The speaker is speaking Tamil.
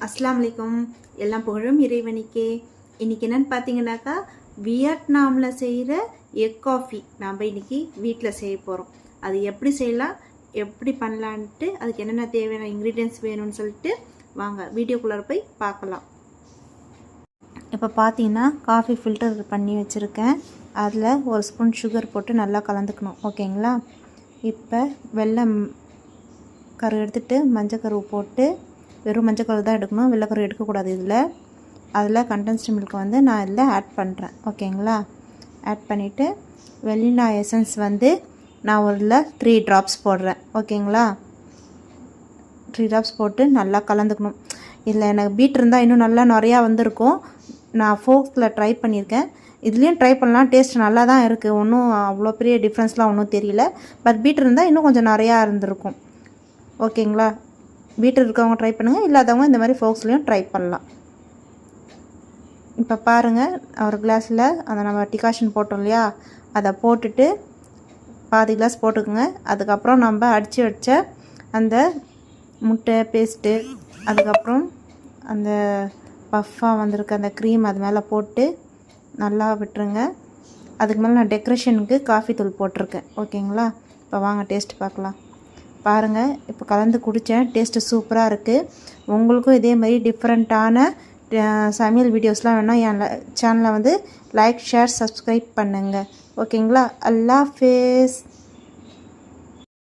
அஸ்ஸலாமு அலைக்கும். எல்லாம் புகழும் இறைவனுக்கே. இன்றைக்கி என்னென்னு பார்த்தீங்கன்னாக்கா, வியட்நாமில் செய்கிற எக் காஃபி நாம் இன்றைக்கி வீட்டில் செய்ய போகிறோம். அது எப்படி செய்யலாம், எப்படி பண்ணலான்ட்டு, அதுக்கு என்னென்ன தேவையான இன்க்ரீடியன்ஸ் வேணும்னு சொல்லிட்டு வாங்க வீடியோக்குள்ளே போய் பார்க்கலாம். இப்போ பார்த்தீங்கன்னா காஃபி ஃபில்டர் பண்ணி வச்சுருக்கேன். அதில் ஒரு ஸ்பூன் சுகர் போட்டு நல்லா கலந்துக்கணும். ஓகேங்களா? இப்போ வெல்லம் கரு எடுத்துகிட்டு மஞ்சள் கரு போட்டு, வெறும் மஞ்சள் கரு தான் எடுக்கணும், வெள்ளைக்கரு எடுக்கக்கூடாது. அதில் கண்டென்ஸ்டு மில்க் நான் இதில் ஆட் பண்ணுறேன். ஓகேங்களா? ஆட் பண்ணிவிட்டு வெனிலா எசன்ஸ் நான் ஒரு 3 ட்ராப்ஸ் போடுறேன். ஓகேங்களா? 3 ட்ராப்ஸ் போட்டு நல்லா கலந்துக்கணும். இதில் எனக்கு பீட் இருந்தால் இன்னும் நல்லா நிறையா வந்திருக்கும். நான் ஃபோர்க்கில் ட்ரை பண்ணியிருக்கேன். இதுலேயும் ட்ரை பண்ணலாம், டேஸ்ட் நல்லா தான் இருக்குது. ஒன்றும் அவ்வளோ பெரிய டிஃப்ரென்ஸ்லாம் ஒன்றும் தெரியல. பட் பீட் இருந்தால் இன்னும் கொஞ்சம் நிறையா இருந்திருக்கும். ஓகேங்களா? பீட்டர் இருக்கவங்க ட்ரை பண்ணுங்கள், இல்லாதவங்க இந்த மாதிரி ஃபோக்ஸ்லேயும் ட்ரை பண்ணலாம். இப்போ பாருங்கள், ஒரு கிளாஸில் அந்த நம்ம டிகாஷன் போட்டோம் இல்லையா, அதை போட்டுட்டு பாதி கிளாஸ் போட்டுக்குங்க. அதுக்கப்புறம் நம்ம அடித்து வச்ச அந்த முட்டை பேஸ்ட்டு, அதுக்கப்புறம் அந்த பஃப்பாக வந்திருக்க அந்த க்ரீம் அது மேலே போட்டு நல்லா விட்டுருங்க. அதுக்கு மேலே நான் டெக்கரேஷனுக்கு காஃபி தூள் போட்டிருக்கேன். ஓகேங்களா? இப்போ வாங்க டேஸ்ட் பார்க்கலாம். பாருங்கள், இப்போ கலந்து குடித்தேன், டேஸ்ட்டு சூப்பராக இருக்குது. உங்களுக்கும் இதே மாதிரி டிஃப்ரெண்ட்டான சமையல் வீடியோஸ்லாம் வேணால் என் சேனலை லைக், ஷேர், சப்ஸ்கிரைப் பண்ணுங்கள். ஓகேங்களா? அல்லாஹ் ஹாஃபிஸ்.